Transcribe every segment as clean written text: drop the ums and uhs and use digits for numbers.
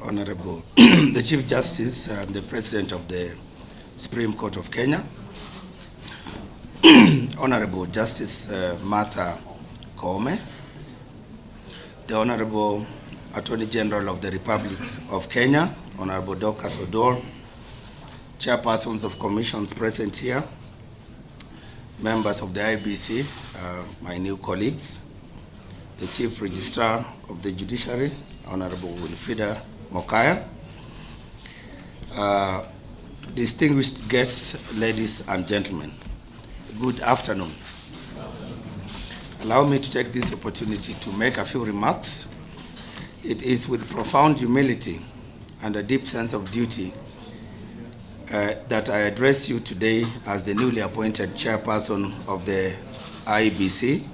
Honorable the Chief Justice and the President of the Supreme Court of Kenya, Honorable Justice Martha Koome, the Honorable Attorney General of the Republic of Kenya, Honorable Dorcas Odour, chairpersons of commissions present here, members of the IEBC, my new colleagues, the Chief Registrar of the Judiciary, Honorable Wilfrida Mokaya, distinguished guests, ladies and gentlemen, good afternoon. Allow me to take this opportunity to make a few remarks. It is with profound humility and a deep sense of duty that I address you today as the newly appointed chairperson of the IEBC.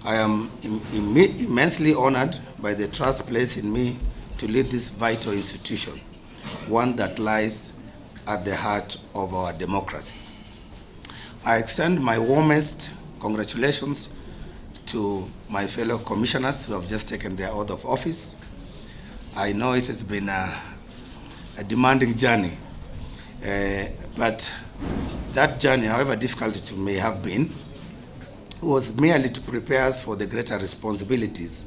I am immensely honored by the trust placed in me to lead this vital institution, one that lies at the heart of our democracy. I extend my warmest congratulations to my fellow commissioners who have just taken their oath of office. I know it has been a demanding journey, but that journey, however difficult it may have been, was merely to prepare us for the greater responsibilities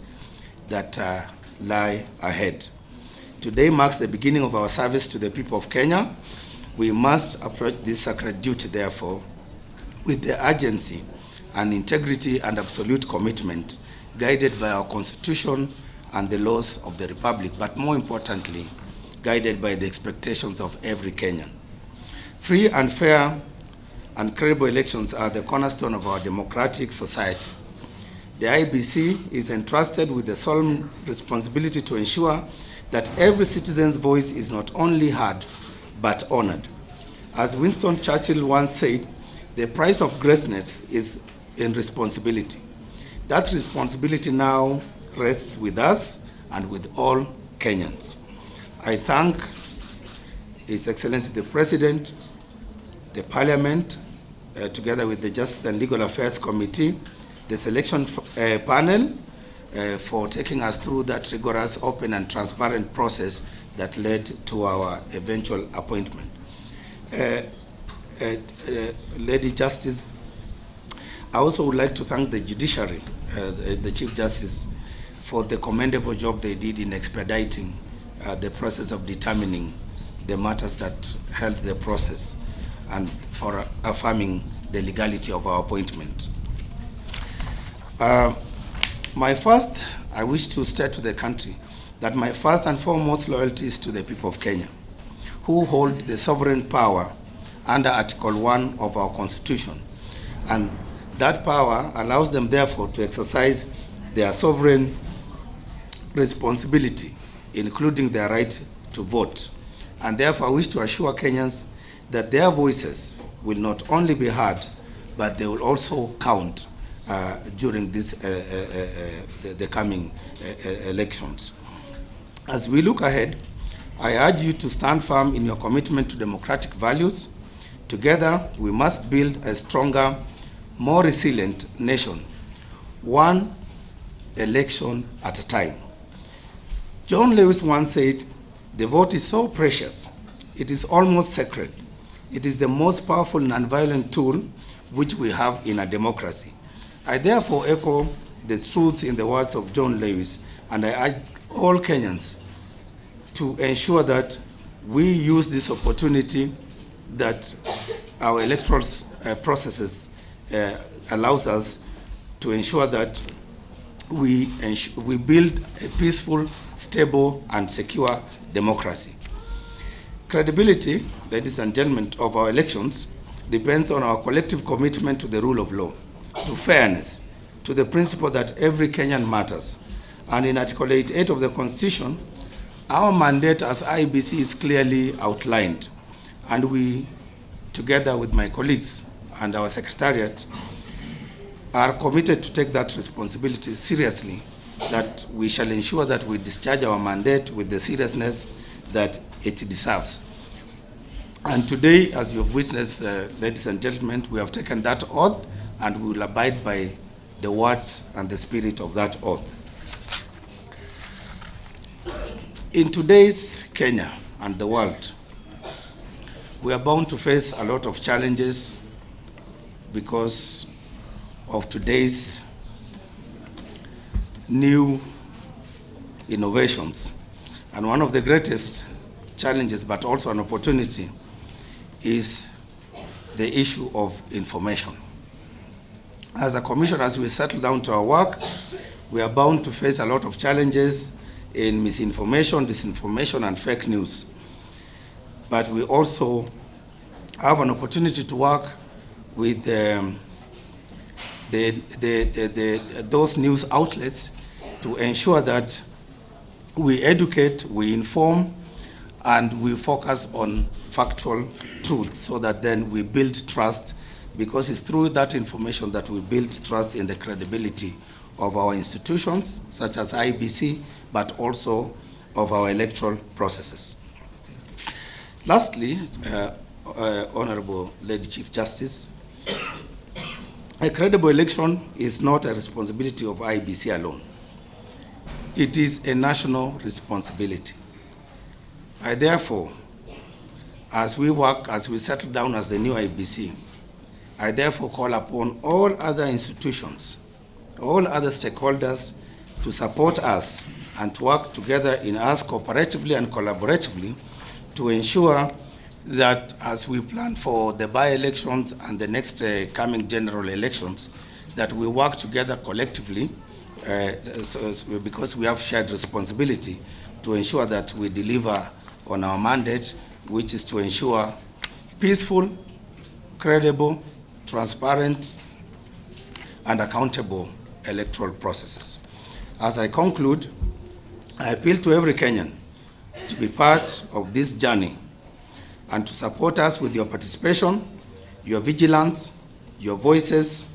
that lie ahead. Today marks the beginning of our service to the people of Kenya. We must approach this sacred duty, therefore, with the urgency and integrity and absolute commitment guided by our Constitution and the laws of the Republic, but more importantly, guided by the expectations of every Kenyan. Free and fair and credible elections are the cornerstone of our democratic society. The IEBC is entrusted with the solemn responsibility to ensure that every citizen's voice is not only heard, but honored. As Winston Churchill once said, the price of greatness is in responsibility. That responsibility now rests with us and with all Kenyans. I thank His Excellency the President, the Parliament, together with the Justice and Legal Affairs Committee, the selection panel, for taking us through that rigorous, open and transparent process that led to our eventual appointment. Lady Justice, I also would like to thank the Judiciary, the Chief Justice, for the commendable job they did in expediting the process of determining the matters that held the process and for affirming the legality of our appointment. I wish to state to the country that my first and foremost loyalty is to the people of Kenya, who hold the sovereign power under Article 1 of our Constitution. And that power allows them, therefore, to exercise their sovereign responsibility, including their right to vote. And therefore, I wish to assure Kenyans that their voices will not only be heard, but they will also count during this, the coming elections. As we look ahead, I urge you to stand firm in your commitment to democratic values. Together, we must build a stronger, more resilient nation, one election at a time. John Lewis once said, "The vote is so precious, it is almost sacred. It is the most powerful nonviolent tool which we have in a democracy." I therefore echo the truth in the words of John Lewis, and I urge all Kenyans to ensure that we use this opportunity that our electoral processes allows us to ensure that we build a peaceful, stable, and secure democracy. Credibility, ladies and gentlemen, of our elections depends on our collective commitment to the rule of law, to fairness, to the principle that every Kenyan matters. And in Article 88 of the Constitution, our mandate as IEBC is clearly outlined. And we, together with my colleagues and our secretariat, are committed to take that responsibility seriously, that we shall ensure that we discharge our mandate with the seriousness that it deserves. And today, as you have witnessed, ladies and gentlemen, we have taken that oath and we will abide by the words and the spirit of that oath. In today's Kenya and the world, we are bound to face a lot of challenges because of today's new innovations. And one of the greatest challenges, but also an opportunity, is the issue of information. As a commission, as we settle down to our work, we are bound to face a lot of challenges in misinformation, disinformation, and fake news. But we also have an opportunity to work with those news outlets to ensure that we educate, we inform, and we focus on factual truth so that then we build trust, because it's through that information that we build trust in the credibility of our institutions, such as IEBC, but also of our electoral processes. Lastly, Honorable Lady Chief Justice, a credible election is not a responsibility of IEBC alone. It is a national responsibility. I therefore, as we work, as we settle down as the new IEBC, I therefore call upon all other institutions, all other stakeholders to support us and to work together in us cooperatively and collaboratively to ensure that as we plan for the by-elections and the next coming general elections, that we work together collectively because we have shared responsibility to ensure that we deliver on our mandate, which is to ensure peaceful, credible, transparent, and accountable electoral processes. As I conclude, I appeal to every Kenyan to be part of this journey and to support us with your participation, your vigilance, your voices,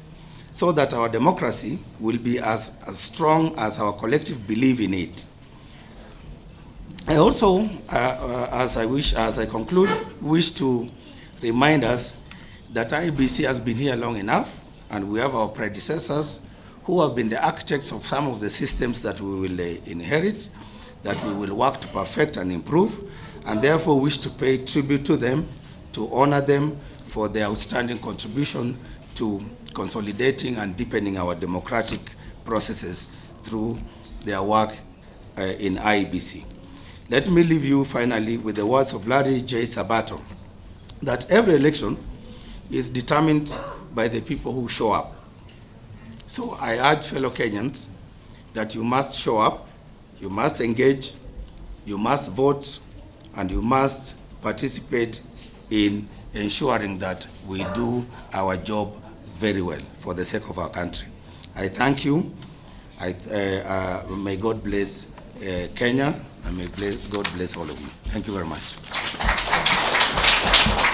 so that our democracy will be as strong as our collective belief in it. I also, as I conclude, wish to remind us that IEBC has been here long enough, and we have our predecessors who have been the architects of some of the systems that we will inherit, that we will work to perfect and improve, and therefore wish to pay tribute to them, to honor them for their outstanding contribution to consolidating and deepening our democratic processes through their work in IEBC. Let me leave you finally with the words of Larry J. Sabato, that every election is determined by the people who show up. So I urge fellow Kenyans that you must show up, you must engage, you must vote, and you must participate in ensuring that we do our job very well for the sake of our country. I thank you. May God bless Kenya, and may God bless all of you. Thank you very much.